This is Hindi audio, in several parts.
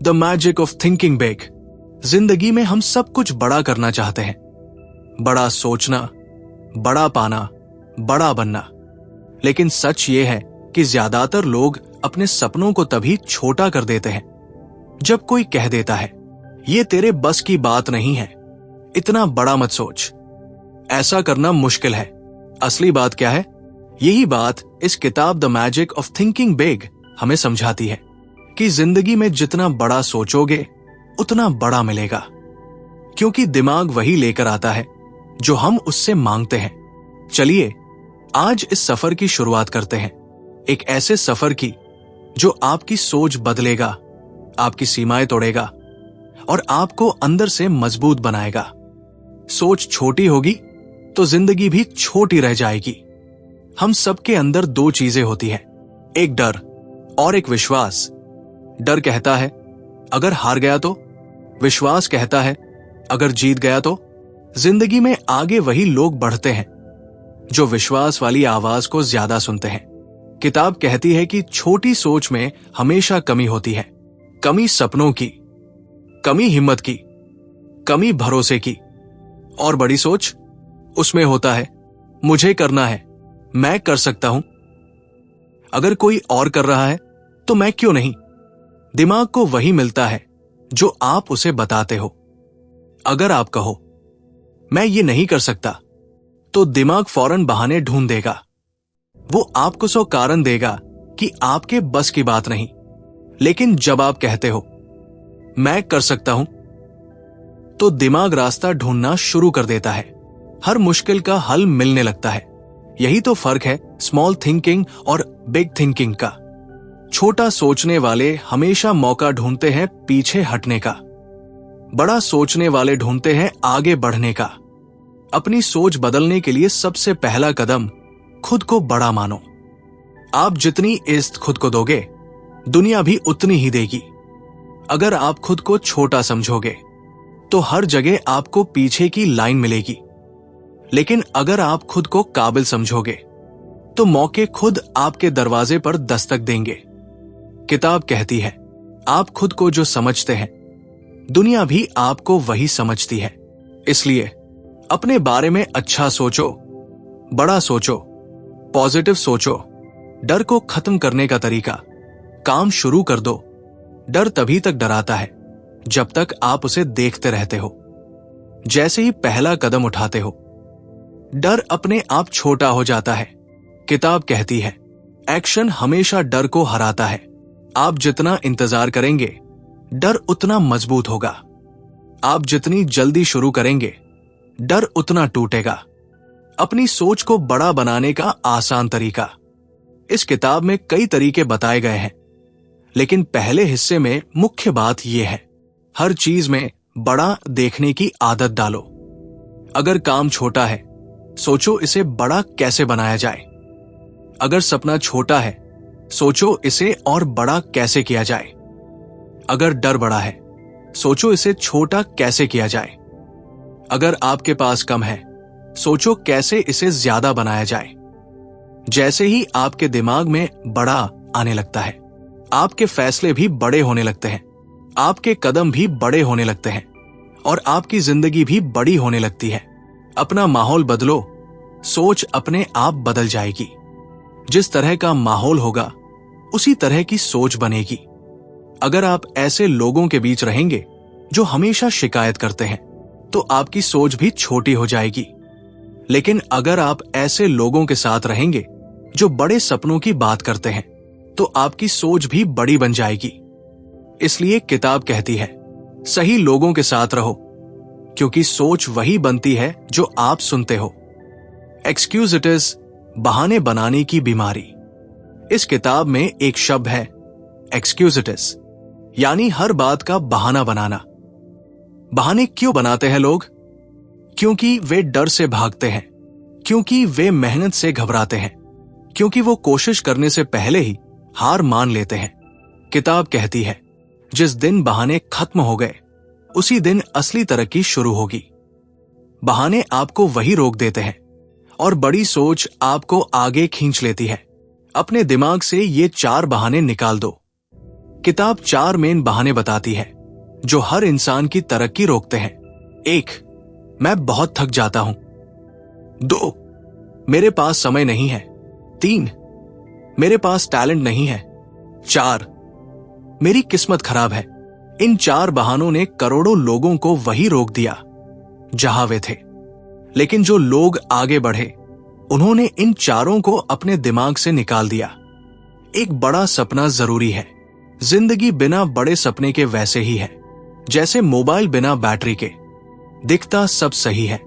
The magic of thinking big. जिंदगी में हम सब कुछ बड़ा करना चाहते हैं, बड़ा सोचना, बड़ा पाना, बड़ा बनना। लेकिन सच ये है कि ज्यादातर लोग अपने सपनों को तभी छोटा कर देते हैं जब कोई कह देता है, ये तेरे बस की बात नहीं है, इतना बड़ा मत सोच, ऐसा करना मुश्किल है। असली बात क्या है? यही बात इस किताब the magic of thinking big हमें समझाती है कि जिंदगी में जितना बड़ा सोचोगे उतना बड़ा मिलेगा, क्योंकि दिमाग वही लेकर आता है जो हम उससे मांगते हैं। चलिए आज इस सफर की शुरुआत करते हैं, एक ऐसे सफर की जो आपकी सोच बदलेगा, आपकी सीमाएं तोड़ेगा और आपको अंदर से मजबूत बनाएगा। सोच छोटी होगी तो जिंदगी भी छोटी रह जाएगी। हम सबके अंदर दो चीजें होती हैं, एक डर और एक विश्वास। डर कहता है अगर हार गया तो, विश्वास कहता है अगर जीत गया तो। जिंदगी में आगे वही लोग बढ़ते हैं जो विश्वास वाली आवाज को ज्यादा सुनते हैं। किताब कहती है कि छोटी सोच में हमेशा कमी होती है, कमी सपनों की, कमी हिम्मत की, कमी भरोसे की। और बड़ी सोच, उसमें होता है मुझे करना है, मैं कर सकता हूं, अगर कोई और कर रहा है तो मैं क्यों नहीं। दिमाग को वही मिलता है जो आप उसे बताते हो। अगर आप कहो मैं ये नहीं कर सकता, तो दिमाग फौरन बहाने ढूंढ देगा। वो आपको 100 कारण देगा कि आपके बस की बात नहीं। लेकिन जब आप कहते हो मैं कर सकता हूं, तो दिमाग रास्ता ढूंढना शुरू कर देता है, हर मुश्किल का हल मिलने लगता है। यही तो फर्क है स्मॉल थिंकिंग और बिग थिंकिंग का। छोटा सोचने वाले हमेशा मौका ढूंढते हैं पीछे हटने का, बड़ा सोचने वाले ढूंढते हैं आगे बढ़ने का। अपनी सोच बदलने के लिए सबसे पहला कदम खुद को बड़ा मानो। आप जितनी इज्जत खुद को दोगे, दुनिया भी उतनी ही देगी। अगर आप खुद को छोटा समझोगे तो हर जगह आपको पीछे की लाइन मिलेगी। लेकिन अगर आप खुद को काबिल समझोगे तो मौके खुद आपके दरवाजे पर दस्तक देंगे। किताब कहती है आप खुद को जो समझते हैं, दुनिया भी आपको वही समझती है। इसलिए अपने बारे में अच्छा सोचो, बड़ा सोचो, पॉजिटिव सोचो। डर को खत्म करने का तरीका, काम शुरू कर दो। डर तभी तक डराता है जब तक आप उसे देखते रहते हो। जैसे ही पहला कदम उठाते हो, डर अपने आप छोटा हो जाता है। किताब कहती है एक्शन हमेशा डर को हराता है। आप जितना इंतजार करेंगे, डर उतना मजबूत होगा। आप जितनी जल्दी शुरू करेंगे, डर उतना टूटेगा। अपनी सोच को बड़ा बनाने का आसान तरीका। इस किताब में कई तरीके बताए गए हैं, लेकिन पहले हिस्से में मुख्य बात यह है, हर चीज में बड़ा देखने की आदत डालो। अगर काम छोटा है, सोचो इसे बड़ा कैसे बनाया जाए। अगर सपना छोटा है, सोचो इसे और बड़ा कैसे किया जाए। अगर डर बड़ा है, सोचो इसे छोटा कैसे किया जाए। अगर आपके पास कम है, सोचो कैसे इसे ज्यादा बनाया जाए। जैसे ही आपके दिमाग में बड़ा आने लगता है, आपके फैसले भी बड़े होने लगते हैं, आपके कदम भी बड़े होने लगते हैं और आपकी जिंदगी भी बड़ी होने लगती है। अपना माहौल बदलो, सोच अपने आप बदल जाएगी। जिस तरह का माहौल होगा, उसी तरह की सोच बनेगी। अगर आप ऐसे लोगों के बीच रहेंगे जो हमेशा शिकायत करते हैं, तो आपकी सोच भी छोटी हो जाएगी। लेकिन अगर आप ऐसे लोगों के साथ रहेंगे जो बड़े सपनों की बात करते हैं, तो आपकी सोच भी बड़ी बन जाएगी। इसलिए किताब कहती है सही लोगों के साथ रहो, क्योंकि सोच वही बनती है जो आप सुनते हो। एक्सक्यूजिटिस, बहाने बनाने की बीमारी। इस किताब में एक शब्द है एक्सक्यूजिटिस, यानी हर बात का बहाना बनाना। बहाने क्यों बनाते हैं लोग? क्योंकि वे डर से भागते हैं, क्योंकि वे मेहनत से घबराते हैं, क्योंकि वो कोशिश करने से पहले ही हार मान लेते हैं। किताब कहती है जिस दिन बहाने खत्म हो गए, उसी दिन असली तरक्की शुरू होगी। बहाने आपको वही रोक देते हैं और बड़ी सोच आपको आगे खींच लेती है। अपने दिमाग से ये 4 बहाने निकाल दो। किताब 4 मेन बहाने बताती है जो हर इंसान की तरक्की रोकते हैं। 1, मैं बहुत थक जाता हूं। 2, मेरे पास समय नहीं है। 3, मेरे पास टैलेंट नहीं है। 4, मेरी किस्मत खराब है। इन 4 बहानों ने करोड़ों लोगों को वही रोक दिया जहां वे थे। लेकिन जो लोग आगे बढ़े उन्होंने इन चारों को अपने दिमाग से निकाल दिया। एक बड़ा सपना जरूरी है। जिंदगी बिना बड़े सपने के वैसे ही है जैसे मोबाइल बिना बैटरी के। दिखता सब सही है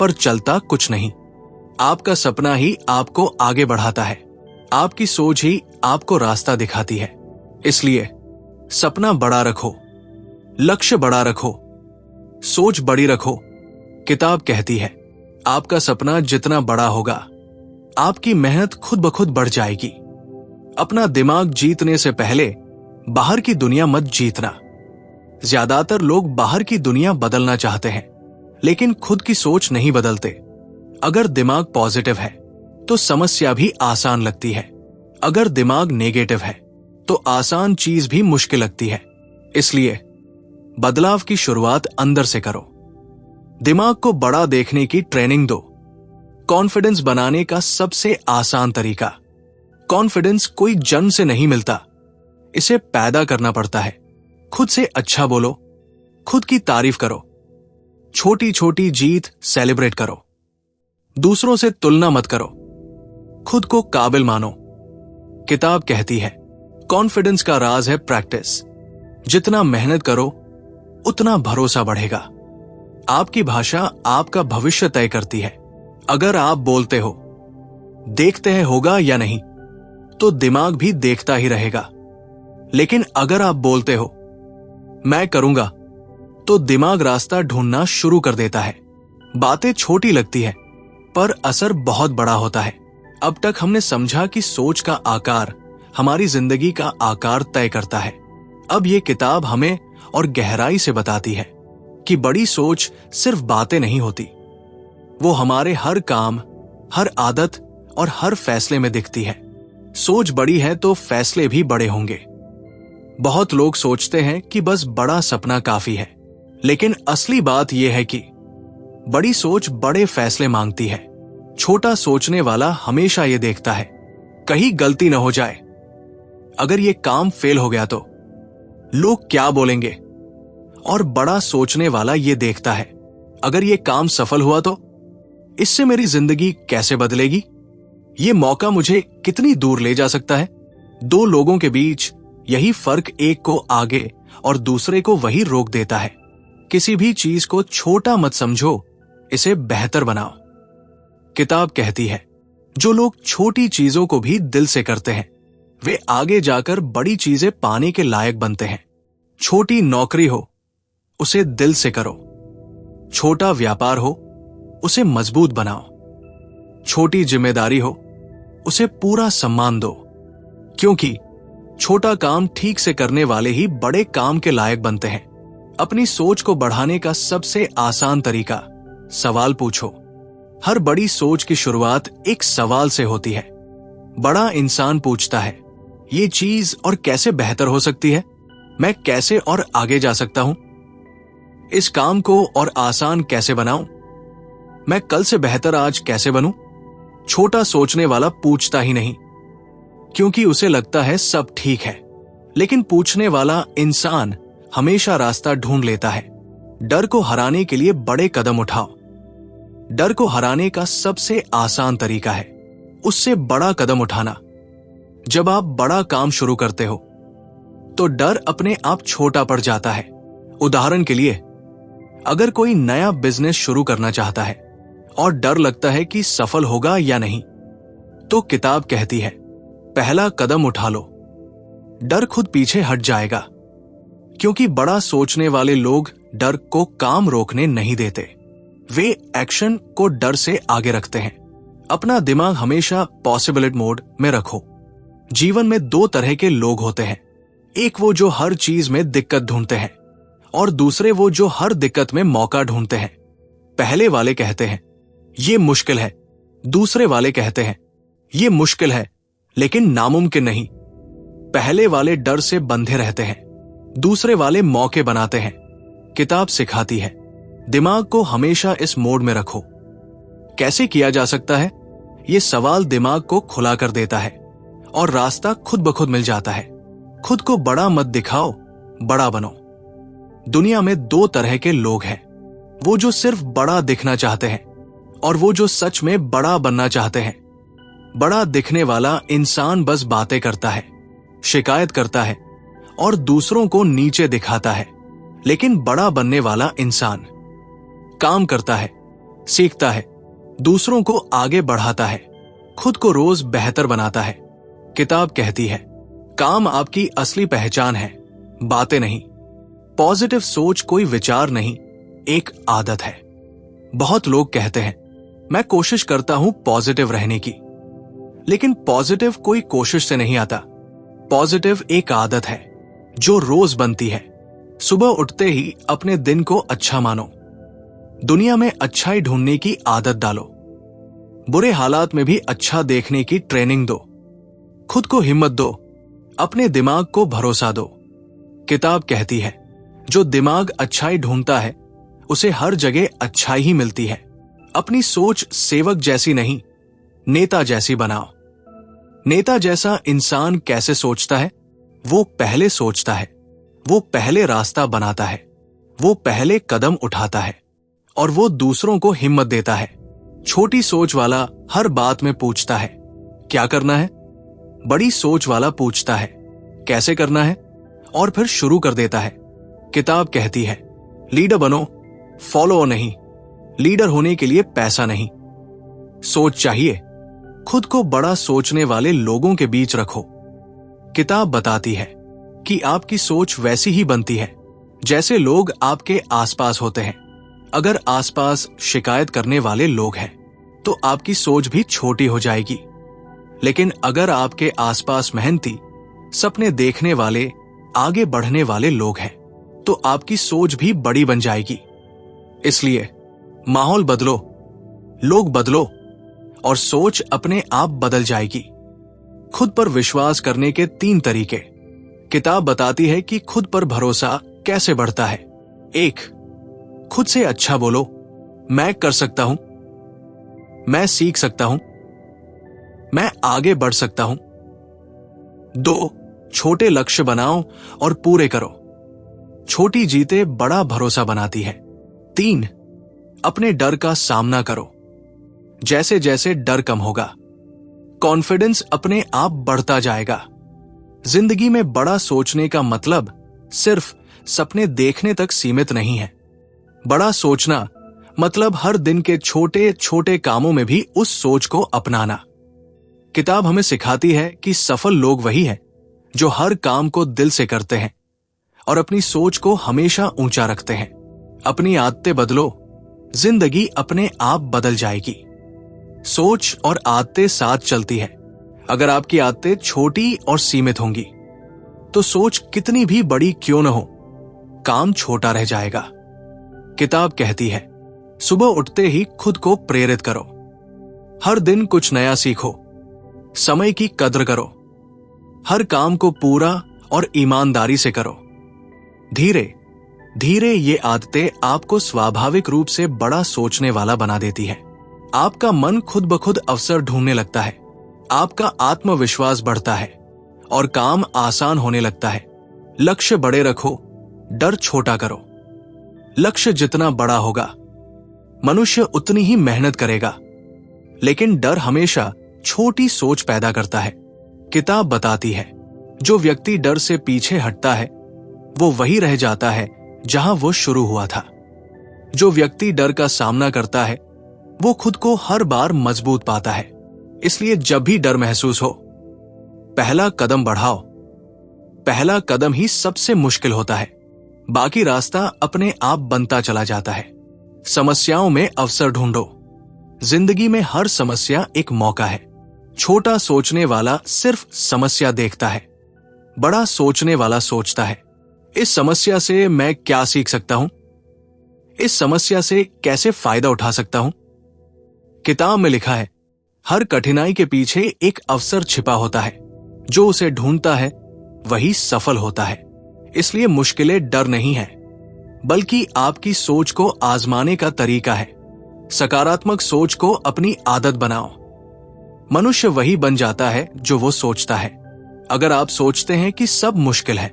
पर चलता कुछ नहीं। आपका सपना ही आपको आगे बढ़ाता है। आपकी सोच ही आपको रास्ता दिखाती है। इसलिए सपना बड़ा रखो, लक्ष्य बड़ा रखो, सोच बड़ी रखो। किताब कहती है आपका सपना जितना बड़ा होगा आपकी मेहनत खुद ब खुद बढ़ जाएगी। अपना दिमाग जीतने से पहले बाहर की दुनिया मत जीतना। ज्यादातर लोग बाहर की दुनिया बदलना चाहते हैं लेकिन खुद की सोच नहीं बदलते। अगर दिमाग पॉजिटिव है तो समस्या भी आसान लगती है। अगर दिमाग नेगेटिव है तो आसान चीज भी मुश्किल लगती है। इसलिए बदलाव की शुरुआत अंदर से करो। दिमाग को बड़ा देखने की ट्रेनिंग दो। कॉन्फिडेंस बनाने का सबसे आसान तरीका। कॉन्फिडेंस कोई जन्म से नहीं मिलता, इसे पैदा करना पड़ता है। खुद से अच्छा बोलो, खुद की तारीफ करो, छोटी छोटी जीत सेलिब्रेट करो। दूसरों से तुलना मत करो, खुद को काबिल मानो। किताब कहती है कॉन्फिडेंस का राज है प्रैक्टिस। जितना मेहनत करो उतना भरोसा बढ़ेगा। आपकी भाषा आपका भविष्य तय करती है। अगर आप बोलते हो देखते हैं होगा या नहीं तो दिमाग भी देखता ही रहेगा। लेकिन अगर आप बोलते हो मैं करूंगा तो दिमाग रास्ता ढूंढना शुरू कर देता है। बातें छोटी लगती है पर असर बहुत बड़ा होता है। अब तक हमने समझा कि सोच का आकार हमारी जिंदगी का आकार तय करता है। अब ये किताब हमें और गहराई से बताती है कि बड़ी सोच सिर्फ बातें नहीं होती, वो हमारे हर काम, हर आदत और हर फैसले में दिखती है। सोच बड़ी है तो फैसले भी बड़े होंगे। बहुत लोग सोचते हैं कि बस बड़ा सपना काफी है, लेकिन असली बात यह है कि बड़ी सोच बड़े फैसले मांगती है। छोटा सोचने वाला हमेशा ये देखता है कहीं गलती न हो जाए। अगर ये काम फेल हो गया तो लोग क्या बोलेंगे, और बड़ा सोचने वाला ये देखता है अगर ये काम सफल हुआ तो इससे मेरी जिंदगी कैसे बदलेगी, ये मौका मुझे कितनी दूर ले जा सकता है। 2 लोगों के बीच यही फर्क एक को आगे और दूसरे को वही रोक देता है। किसी भी चीज को छोटा मत समझो, इसे बेहतर बनाओ। किताब कहती है जो लोग छोटी चीजों को भी दिल से करते हैं वे आगे जाकर बड़ी चीजें पाने के लायक बनते हैं। छोटी नौकरी हो उसे दिल से करो, छोटा व्यापार हो उसे मजबूत बनाओ, छोटी जिम्मेदारी हो उसे पूरा सम्मान दो। क्योंकि छोटा काम ठीक से करने वाले ही बड़े काम के लायक बनते हैं। अपनी सोच को बढ़ाने का सबसे आसान तरीका सवाल पूछो। हर बड़ी सोच की शुरुआत एक सवाल से होती है। बड़ा इंसान पूछता है ये चीज और कैसे बेहतर हो सकती है, मैं कैसे और आगे जा सकता हूं, इस काम को और आसान कैसे बनाऊं, मैं कल से बेहतर आज कैसे बनूं। छोटा सोचने वाला पूछता ही नहीं क्योंकि उसे लगता है सब ठीक है, लेकिन पूछने वाला इंसान हमेशा रास्ता ढूंढ लेता है। डर को हराने के लिए बड़े कदम उठाओ। डर को हराने का सबसे आसान तरीका है उससे बड़ा कदम उठाना। जब आप बड़ा काम शुरू करते हो तो डर अपने आप छोटा पड़ जाता है। उदाहरण के लिए अगर कोई नया बिजनेस शुरू करना चाहता है और डर लगता है कि सफल होगा या नहीं, तो किताब कहती है पहला कदम उठा लो। डर खुद पीछे हट जाएगा क्योंकि बड़ा सोचने वाले लोग डर को काम रोकने नहीं देते, वे एक्शन को डर से आगे रखते हैं। अपना दिमाग हमेशा पॉसिबिलिटी मोड में रखो। जीवन में 2 तरह के लोग होते हैं, एक वो जो हर चीज में दिक्कत ढूंढते हैं और दूसरे वो जो हर दिक्कत में मौका ढूंढते हैं। पहले वाले कहते हैं ये मुश्किल है, दूसरे वाले कहते हैं ये मुश्किल है लेकिन नामुमकिन नहीं। पहले वाले डर से बंधे रहते हैं, दूसरे वाले मौके बनाते हैं। किताब सिखाती है, दिमाग को हमेशा इस मोड में रखो। कैसे किया जा सकता है? ये सवाल दिमाग को खुला कर देता है और रास्ता खुद ब खुद मिल जाता है। खुद को बड़ा मत दिखाओ, बड़ा बनो। दुनिया में दो तरह के लोग हैं, वो जो सिर्फ बड़ा दिखना चाहते हैं और वो जो सच में बड़ा बनना चाहते हैं। बड़ा दिखने वाला इंसान बस बातें करता है, शिकायत करता है और दूसरों को नीचे दिखाता है। लेकिन बड़ा बनने वाला इंसान काम करता है, सीखता है, दूसरों को आगे बढ़ाता है, खुद को रोज बेहतर बनाता है। किताब कहती है, काम आपकी असली पहचान है, बातें नहीं। पॉजिटिव सोच कोई विचार नहीं, एक आदत है। बहुत लोग कहते हैं, मैं कोशिश करता हूं पॉजिटिव रहने की, लेकिन पॉजिटिव कोई कोशिश से नहीं आता। पॉजिटिव एक आदत है जो रोज बनती है। सुबह उठते ही अपने दिन को अच्छा मानो। दुनिया में अच्छाई ढूंढने की आदत डालो। बुरे हालात में भी अच्छा देखने की ट्रेनिंग दो। खुद को हिम्मत दो, अपने दिमाग को भरोसा दो। किताब कहती है, जो दिमाग अच्छाई ढूंढता है उसे हर जगह अच्छाई ही मिलती है। अपनी सोच सेवक जैसी नहीं, नेता जैसी बनाओ। नेता जैसा इंसान कैसे सोचता है? वो पहले सोचता है, वो पहले रास्ता बनाता है, वो पहले कदम उठाता है और वो दूसरों को हिम्मत देता है। छोटी सोच वाला हर बात में पूछता है, क्या करना है? बड़ी सोच वाला पूछता है, कैसे करना है? और फिर शुरू कर देता है। किताब कहती है, लीडर बनो, फॉलो नहीं। लीडर होने के लिए पैसा नहीं, सोच चाहिए। खुद को बड़ा सोचने वाले लोगों के बीच रखो। किताब बताती है कि आपकी सोच वैसी ही बनती है जैसे लोग आपके आसपास होते हैं। अगर आसपास शिकायत करने वाले लोग हैं तो आपकी सोच भी छोटी हो जाएगी। लेकिन अगर आपके आसपास मेहनती, सपने देखने वाले, आगे बढ़ने वाले लोग हैं तो आपकी सोच भी बड़ी बन जाएगी। इसलिए माहौल बदलो, लोग बदलो और सोच अपने आप बदल जाएगी। खुद पर विश्वास करने के 3 तरीके। किताब बताती है कि खुद पर भरोसा कैसे बढ़ता है। 1. खुद से अच्छा बोलो, मैं कर सकता हूं, मैं सीख सकता हूं, मैं आगे बढ़ सकता हूं। 2. छोटे लक्ष्य बनाओ और पूरे करो। छोटी जीतें बड़ा भरोसा बनाती है। 3. अपने डर का सामना करो। जैसे जैसे डर कम होगा, कॉन्फिडेंस अपने आप बढ़ता जाएगा। जिंदगी में बड़ा सोचने का मतलब सिर्फ सपने देखने तक सीमित नहीं है। बड़ा सोचना मतलब हर दिन के छोटे छोटे कामों में भी उस सोच को अपनाना। किताब हमें सिखाती है कि सफल लोग वही हैं जो हर काम को दिल से करते हैं और अपनी सोच को हमेशा ऊंचा रखते हैं। अपनी आदतें बदलो, जिंदगी अपने आप बदल जाएगी। सोच और आदतें साथ चलती है। अगर आपकी आदतें छोटी और सीमित होंगी तो सोच कितनी भी बड़ी क्यों न हो, काम छोटा रह जाएगा। किताब कहती है, सुबह उठते ही खुद को प्रेरित करो। हर दिन कुछ नया सीखो, समय की कद्र करो, हर काम को पूरा और ईमानदारी से करो। धीरे धीरे ये आदतें आपको स्वाभाविक रूप से बड़ा सोचने वाला बना देती है। आपका मन खुद ब खुद अवसर ढूंढने लगता है, आपका आत्मविश्वास बढ़ता है और काम आसान होने लगता है। लक्ष्य बड़े रखो, डर छोटा करो। लक्ष्य जितना बड़ा होगा, मनुष्य उतनी ही मेहनत करेगा, लेकिन डर हमेशा छोटी सोच पैदा करता है। किताब बताती है, जो व्यक्ति डर से पीछे हटता है वो वही रह जाता है जहां वो शुरू हुआ था। जो व्यक्ति डर का सामना करता है वो खुद को हर बार मजबूत पाता है। इसलिए जब भी डर महसूस हो, पहला कदम बढ़ाओ। पहला कदम ही सबसे मुश्किल होता है, बाकी रास्ता अपने आप बनता चला जाता है। समस्याओं में अवसर ढूंढो। जिंदगी में हर समस्या एक मौका है। छोटा सोचने वाला सिर्फ समस्या देखता है, बड़ा सोचने वाला सोचता है, इस समस्या से मैं क्या सीख सकता हूं, इस समस्या से कैसे फायदा उठा सकता हूं। किताब में लिखा है, हर कठिनाई के पीछे एक अवसर छिपा होता है। जो उसे ढूंढता है वही सफल होता है। इसलिए मुश्किलें डर नहीं है, बल्कि आपकी सोच को आजमाने का तरीका है। सकारात्मक सोच को अपनी आदत बनाओ। मनुष्य वही बन जाता है जो वो सोचता है। अगर आप सोचते हैं कि सब मुश्किल है,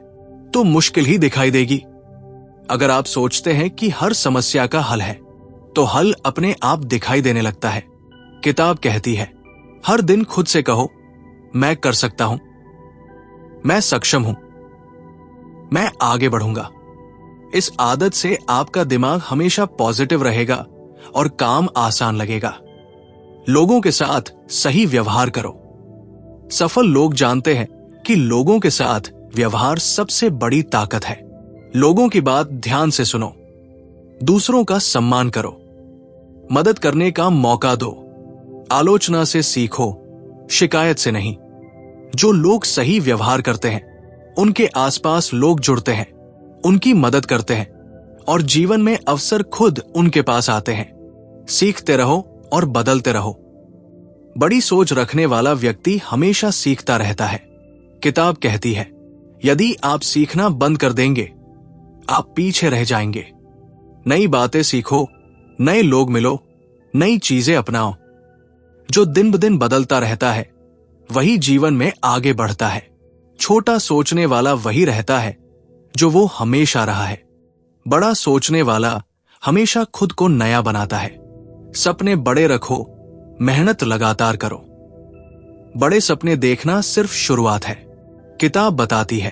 तो मुश्किल ही दिखाई देगी। अगर आप सोचते हैं कि हर समस्या का हल है, तो हल अपने आप दिखाई देने लगता है। किताब कहती है, हर दिन खुद से कहो, मैं कर सकता हूं, मैं सक्षम हूं, मैं आगे बढ़ूंगा। इस आदत से आपका दिमाग हमेशा पॉजिटिव रहेगा और काम आसान लगेगा। लोगों के साथ सही व्यवहार करो। सफल लोग जानते हैं कि लोगों के साथ व्यवहार सबसे बड़ी ताकत है। लोगों की बात ध्यान से सुनो, दूसरों का सम्मान करो, मदद करने का मौका दो, आलोचना से सीखो, शिकायत से नहीं। जो लोग सही व्यवहार करते हैं, उनके आसपास लोग जुड़ते हैं, उनकी मदद करते हैं और जीवन में अवसर खुद उनके पास आते हैं। सीखते रहो और बदलते रहो। बड़ी सोच रखने वाला व्यक्ति हमेशा सीखता रहता है। किताब कहती है, यदि आप सीखना बंद कर देंगे, आप पीछे रह जाएंगे। नई बातें सीखो, नए लोग मिलो, नई चीजें अपनाओ। जो दिन ब दिन बदलता रहता है, वही जीवन में आगे बढ़ता है। छोटा सोचने वाला वही रहता है जो वो हमेशा रहा है। बड़ा सोचने वाला हमेशा खुद को नया बनाता है। सपने बड़े रखो, मेहनत लगातार करो। बड़े सपने देखना सिर्फ शुरुआत है। किताब बताती है,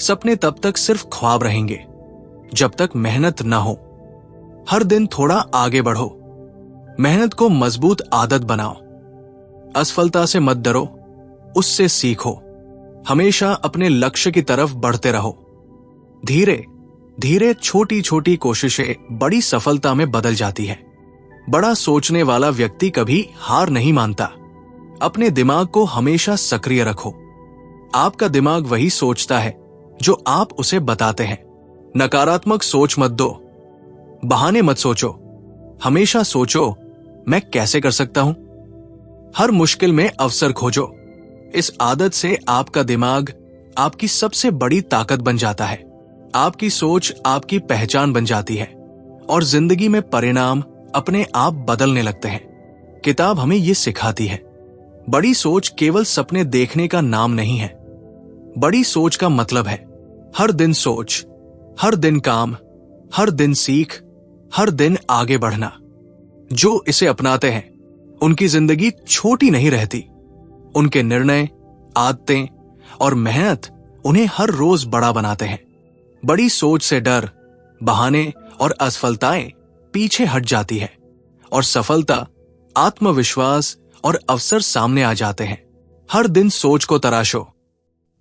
सपने तब तक सिर्फ ख्वाब रहेंगे जब तक मेहनत न हो। हर दिन थोड़ा आगे बढ़ो, मेहनत को मजबूत आदत बनाओ। असफलता से मत डरो, उससे सीखो। हमेशा अपने लक्ष्य की तरफ बढ़ते रहो। धीरे धीरे छोटी छोटी कोशिशें बड़ी सफलता में बदल जाती है। बड़ा सोचने वाला व्यक्ति कभी हार नहीं मानता। अपने दिमाग को हमेशा सक्रिय रखो। आपका दिमाग वही सोचता है जो आप उसे बताते हैं। नकारात्मक सोच मत दो, बहाने मत सोचो। हमेशा सोचो, मैं कैसे कर सकता हूं। हर मुश्किल में अवसर खोजो। इस आदत से आपका दिमाग आपकी सबसे बड़ी ताकत बन जाता है। आपकी सोच आपकी पहचान बन जाती है और जिंदगी में परिणाम अपने आप बदलने लगते हैं। किताब हमें यह सिखाती है, बड़ी सोच केवल सपने देखने का नाम नहीं है। बड़ी सोच का मतलब है हर दिन सोच, हर दिन काम, हर दिन सीख, हर दिन आगे बढ़ना। जो इसे अपनाते हैं, उनकी जिंदगी छोटी नहीं रहती। उनके निर्णय, आदतें और मेहनत उन्हें हर रोज बड़ा बनाते हैं। बड़ी सोच से डर, बहाने और असफलताएं पीछे हट जाती है और सफलता, आत्मविश्वास और अवसर सामने आ जाते हैं। हर दिन सोच को तराशो।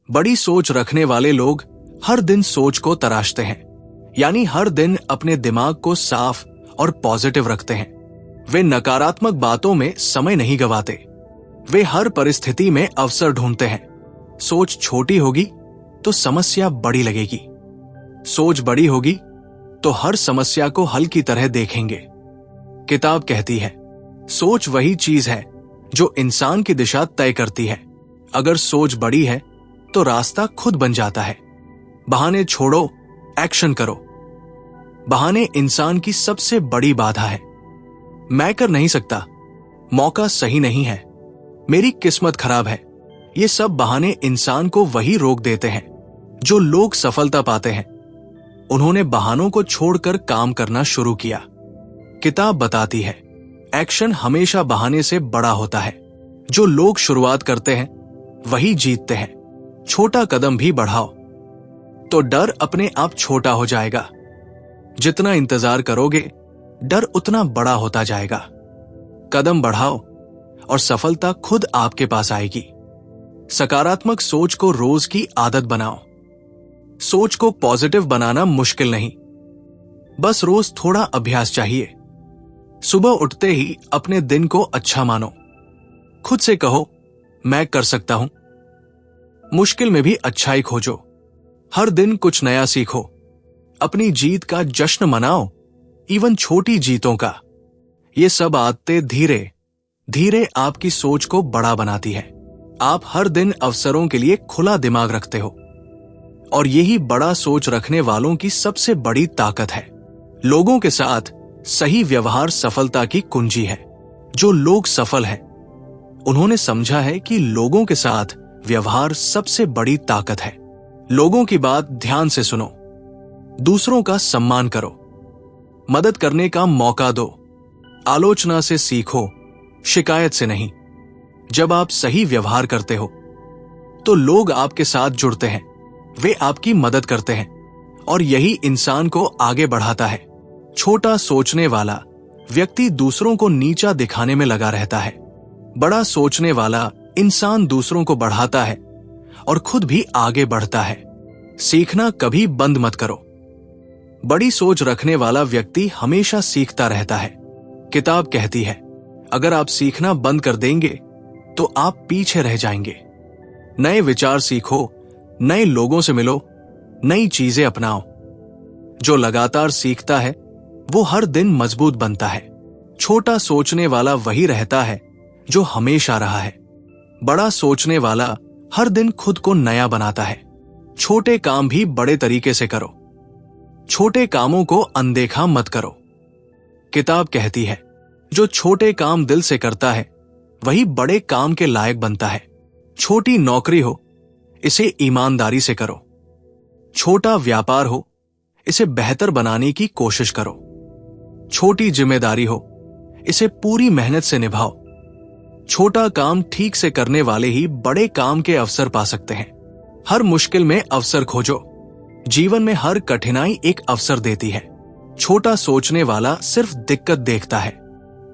बड़ी सोच रखने वाले लोग हर दिन सोच को तराशते हैं, यानी हर दिन अपने दिमाग को साफ और पॉजिटिव रखते हैं। वे नकारात्मक बातों में समय नहीं गवाते। वे हर परिस्थिति में अवसर ढूंढते हैं। सोच छोटी होगी तो समस्या बड़ी लगेगी। सोच बड़ी होगी तो हर समस्या को हल की तरह देखेंगे। किताब कहती है, सोच वही चीज है जो इंसान की दिशा तय करती है। अगर सोच बड़ी है तो रास्ता खुद बन जाता है। बहाने छोड़ो, एक्शन करो। बहाने इंसान की सबसे बड़ी बाधा है। मैं कर नहीं सकता, मौका सही नहीं है, मेरी किस्मत खराब है। ये सब बहाने इंसान को वही रोक देते हैं। जो लोग सफलता पाते हैं, उन्होंने बहानों को छोड़कर काम करना शुरू किया। किताब बताती है, एक्शन हमेशा बहाने से बड़ा होता है। जो लोग शुरुआत करते हैं, वही जीतते हैं। छोटा कदम भी बढ़ाओ तो डर अपने आप छोटा हो जाएगा। जितना इंतजार करोगे, डर उतना बड़ा होता जाएगा। कदम बढ़ाओ और सफलता खुद आपके पास आएगी। सकारात्मक सोच को रोज की आदत बनाओ। सोच को पॉजिटिव बनाना मुश्किल नहीं, बस रोज थोड़ा अभ्यास चाहिए। सुबह उठते ही अपने दिन को अच्छा मानो। खुद से कहो, मैं कर सकता हूं। मुश्किल में भी अच्छाई खोजो। हर दिन कुछ नया सीखो। अपनी जीत का जश्न मनाओ, इवन छोटी जीतों का। ये सब आदतें धीरे धीरे आपकी सोच को बड़ा बनाती है। आप हर दिन अवसरों के लिए खुला दिमाग रखते हो। और यही बड़ा सोच रखने वालों की सबसे बड़ी ताकत है। लोगों के साथ सही व्यवहार सफलता की कुंजी है। जो लोग सफल हैं, उन्होंने समझा है कि लोगों के साथ व्यवहार सबसे बड़ी ताकत है। लोगों की बात ध्यान से सुनो, दूसरों का सम्मान करो, मदद करने का मौका दो, आलोचना से सीखो, शिकायत से नहीं। जब आप सही व्यवहार करते हो तो लोग आपके साथ जुड़ते हैं, वे आपकी मदद करते हैं और यही इंसान को आगे बढ़ाता है। छोटा सोचने वाला व्यक्ति दूसरों को नीचा दिखाने में लगा रहता है। बड़ा सोचने वाला इंसान दूसरों को बढ़ाता है और खुद भी आगे बढ़ता है। सीखना कभी बंद मत करो। बड़ी सोच रखने वाला व्यक्ति हमेशा सीखता रहता है। किताब कहती है, अगर आप सीखना बंद कर देंगे तो आप पीछे रह जाएंगे। नए विचार सीखो, नए लोगों से मिलो, नई चीजें अपनाओ। जो लगातार सीखता है वो हर दिन मजबूत बनता है। छोटा सोचने वाला वही रहता है जो हमेशा रहा है। बड़ा सोचने वाला हर दिन खुद को नया बनाता है। छोटे काम भी बड़े तरीके से करो, छोटे कामों को अनदेखा मत करो। किताब कहती है, जो छोटे काम दिल से करता है वही बड़े काम के लायक बनता है। छोटी नौकरी हो, इसे ईमानदारी से करो। छोटा व्यापार हो, इसे बेहतर बनाने की कोशिश करो। छोटी जिम्मेदारी हो, इसे पूरी मेहनत से निभाओ। छोटा काम ठीक से करने वाले ही बड़े काम के अवसर पा सकते हैं। हर मुश्किल में अवसर खोजो। जीवन में हर कठिनाई एक अवसर देती है। छोटा सोचने वाला सिर्फ दिक्कत देखता है,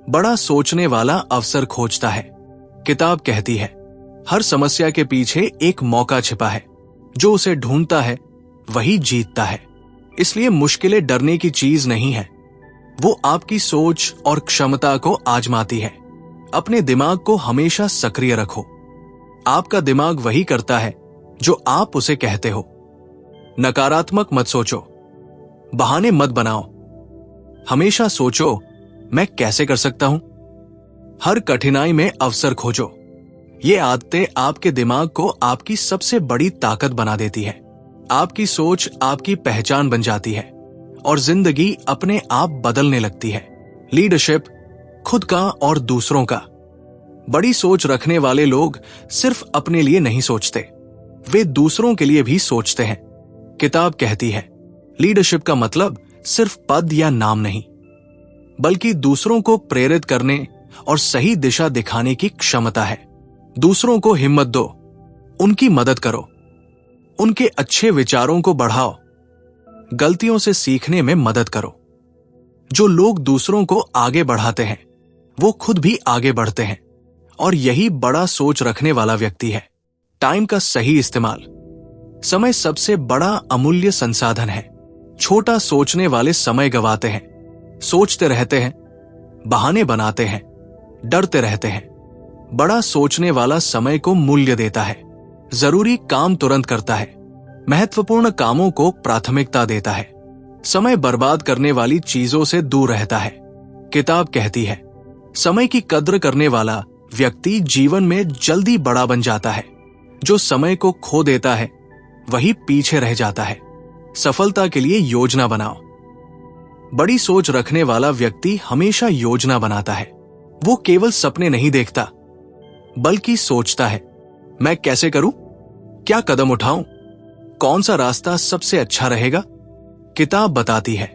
बड़ा सोचने वाला अवसर खोजता है। किताब कहती है, हर समस्या के पीछे एक मौका छिपा है। जो उसे ढूंढता है वही जीतता है। इसलिए मुश्किलें डरने की चीज नहीं है, वो आपकी सोच और क्षमता को आजमाती है। अपने दिमाग को हमेशा सक्रिय रखो। आपका दिमाग वही करता है जो आप उसे कहते हो। नकारात्मक मत सोचो, बहाने मत बनाओ। हमेशा सोचो, मैं कैसे कर सकता हूं। हर कठिनाई में अवसर खोजो। ये आदतें आपके दिमाग को आपकी सबसे बड़ी ताकत बना देती है। आपकी सोच आपकी पहचान बन जाती है और जिंदगी अपने आप बदलने लगती है। लीडरशिप खुद का और दूसरों का। बड़ी सोच रखने वाले लोग सिर्फ अपने लिए नहीं सोचते, वे दूसरों के लिए भी सोचते हैं। किताब कहती है, लीडरशिप का मतलब सिर्फ पद या नाम नहीं, बल्कि दूसरों को प्रेरित करने और सही दिशा दिखाने की क्षमता है। दूसरों को हिम्मत दो, उनकी मदद करो, उनके अच्छे विचारों को बढ़ाओ, गलतियों से सीखने में मदद करो। जो लोग दूसरों को आगे बढ़ाते हैं वो खुद भी आगे बढ़ते हैं और यही बड़ा सोच रखने वाला व्यक्ति है। टाइम का सही इस्तेमाल। समय सबसे बड़ा अमूल्य संसाधन है। छोटा सोचने वाले समय गंवाते हैं, सोचते रहते हैं, बहाने बनाते हैं, डरते रहते हैं। बड़ा सोचने वाला समय को मूल्य देता है, जरूरी काम तुरंत करता है, महत्वपूर्ण कामों को प्राथमिकता देता है, समय बर्बाद करने वाली चीजों से दूर रहता है। किताब कहती है, समय की कद्र करने वाला व्यक्ति जीवन में जल्दी बड़ा बन जाता है। जो समय को खो देता है वही पीछे रह जाता है। सफलता के लिए योजना बनाओ। बड़ी सोच रखने वाला व्यक्ति हमेशा योजना बनाता है। वो केवल सपने नहीं देखता, बल्कि सोचता है, मैं कैसे करूं, क्या कदम उठाऊं, कौन सा रास्ता सबसे अच्छा रहेगा। किताब बताती है,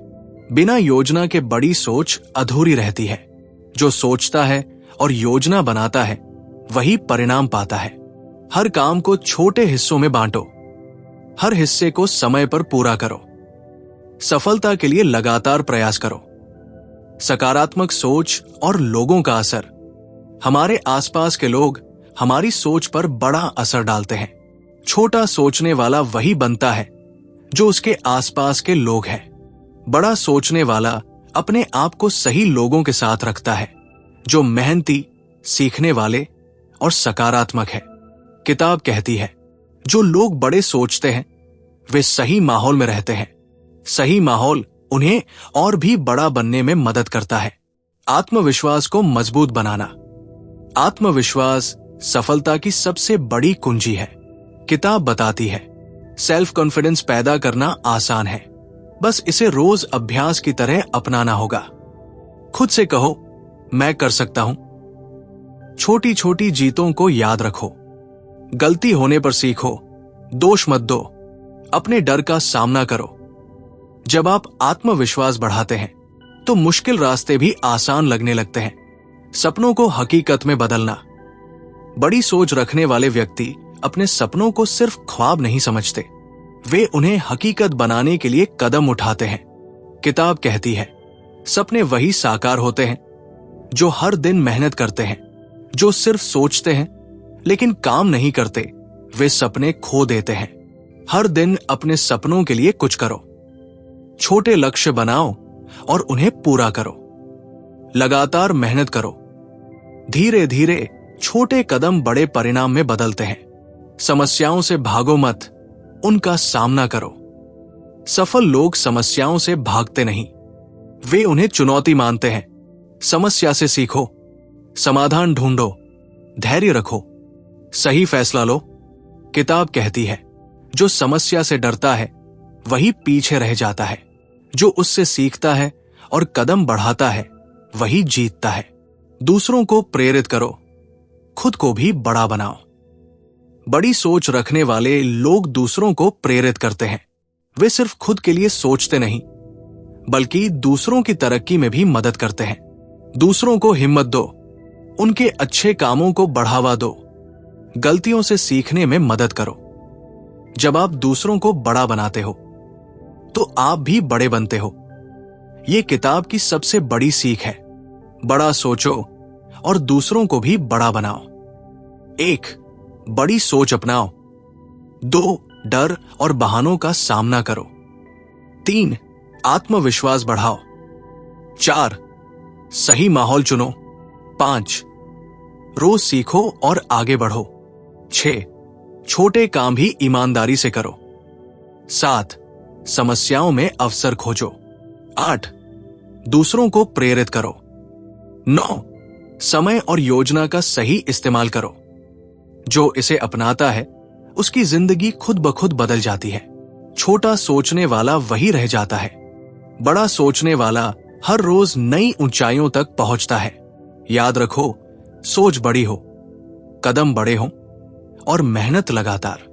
बिना योजना के बड़ी सोच अधूरी रहती है। जो सोचता है और योजना बनाता है वही परिणाम पाता है। हर काम को छोटे हिस्सों में बांटो, हर हिस्से को समय पर पूरा करो। सफलता के लिए लगातार प्रयास करो। सकारात्मक सोच और लोगों का असर। हमारे आसपास के लोग हमारी सोच पर बड़ा असर डालते हैं। छोटा सोचने वाला वही बनता है जो उसके आसपास के लोग हैं। बड़ा सोचने वाला अपने आप को सही लोगों के साथ रखता है, जो मेहनती, सीखने वाले और सकारात्मक है। किताब कहती है, जो लोग बड़े सोचते हैं वे सही माहौल में रहते हैं। सही माहौल उन्हें और भी बड़ा बनने में मदद करता है। आत्मविश्वास को मजबूत बनाना। आत्मविश्वास सफलता की सबसे बड़ी कुंजी है। किताब बताती है, सेल्फ कॉन्फिडेंस पैदा करना आसान है, बस इसे रोज अभ्यास की तरह अपनाना होगा। खुद से कहो, मैं कर सकता हूं। छोटी छोटी जीतों को याद रखो। गलती होने पर सीखो, दोष मत दो, अपने डर का सामना करो। जब आप आत्मविश्वास बढ़ाते हैं तो मुश्किल रास्ते भी आसान लगने लगते हैं। सपनों को हकीकत में बदलना। बड़ी सोच रखने वाले व्यक्ति अपने सपनों को सिर्फ ख्वाब नहीं समझते, वे उन्हें हकीकत बनाने के लिए कदम उठाते हैं। किताब कहती है, सपने वही साकार होते हैं जो हर दिन मेहनत करते हैं। जो सिर्फ सोचते हैं लेकिन काम नहीं करते, वे सपने खो देते हैं। हर दिन अपने सपनों के लिए कुछ करो। छोटे लक्ष्य बनाओ और उन्हें पूरा करो। लगातार मेहनत करो। धीरे धीरे छोटे कदम बड़े परिणाम में बदलते हैं। समस्याओं से भागो मत, उनका सामना करो। सफल लोग समस्याओं से भागते नहीं, वे उन्हें चुनौती मानते हैं। समस्या से सीखो, समाधान ढूंढो, धैर्य रखो, सही फैसला लो। किताब कहती है, जो समस्या से डरता है वही पीछे रह जाता है, जो उससे सीखता है और कदम बढ़ाता है वही जीतता है। दूसरों को प्रेरित करो, खुद को भी बड़ा बनाओ। बड़ी सोच रखने वाले लोग दूसरों को प्रेरित करते हैं। वे सिर्फ खुद के लिए सोचते नहीं, बल्कि दूसरों की तरक्की में भी मदद करते हैं। दूसरों को हिम्मत दो, उनके अच्छे कामों को बढ़ावा दो, गलतियों से सीखने में मदद करो। जब आप दूसरों को बड़ा बनाते हो तो आप भी बड़े बनते हो। यह किताब की सबसे बड़ी सीख है। बड़ा सोचो और दूसरों को भी बड़ा बनाओ। 1. बड़ी सोच अपनाओ। 2. डर और बहानों का सामना करो। 3. आत्मविश्वास बढ़ाओ। 4. सही माहौल चुनो। 5. रोज सीखो और आगे बढ़ो। 6. छोटे काम भी ईमानदारी से करो। 7. समस्याओं में अवसर खोजो। 8. दूसरों को प्रेरित करो। 9. समय और योजना का सही इस्तेमाल करो। जो इसे अपनाता है उसकी जिंदगी खुद ब खुद बदल जाती है। छोटा सोचने वाला वही रह जाता है, बड़ा सोचने वाला हर रोज नई ऊंचाइयों तक पहुंचता है। याद रखो, सोच बड़ी हो, कदम बड़े हो और मेहनत लगातार,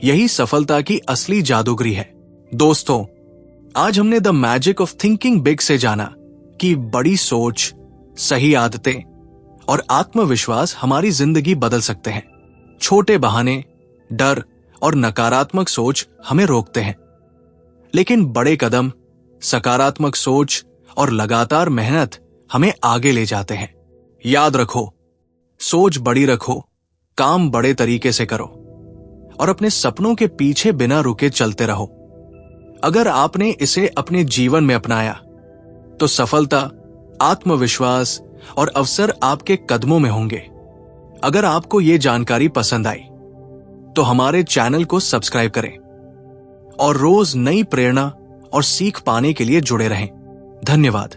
यही सफलता की असली जादूगरी है। दोस्तों, आज हमने the magic of thinking big से जाना कि बड़ी सोच, सही आदतें और आत्मविश्वास हमारी जिंदगी बदल सकते हैं। छोटे बहाने, डर और नकारात्मक सोच हमें रोकते हैं, लेकिन बड़े कदम, सकारात्मक सोच और लगातार मेहनत हमें आगे ले जाते हैं। याद रखो, सोच बड़ी रखो, काम बड़े तरीके से करो और अपने सपनों के पीछे बिना रुके चलते रहो। अगर आपने इसे अपने जीवन में अपनाया तो सफलता, आत्मविश्वास और अवसर आपके कदमों में होंगे। अगर आपको ये जानकारी पसंद आई तो हमारे चैनल को सब्सक्राइब करें और रोज नई प्रेरणा और सीख पाने के लिए जुड़े रहें। धन्यवाद।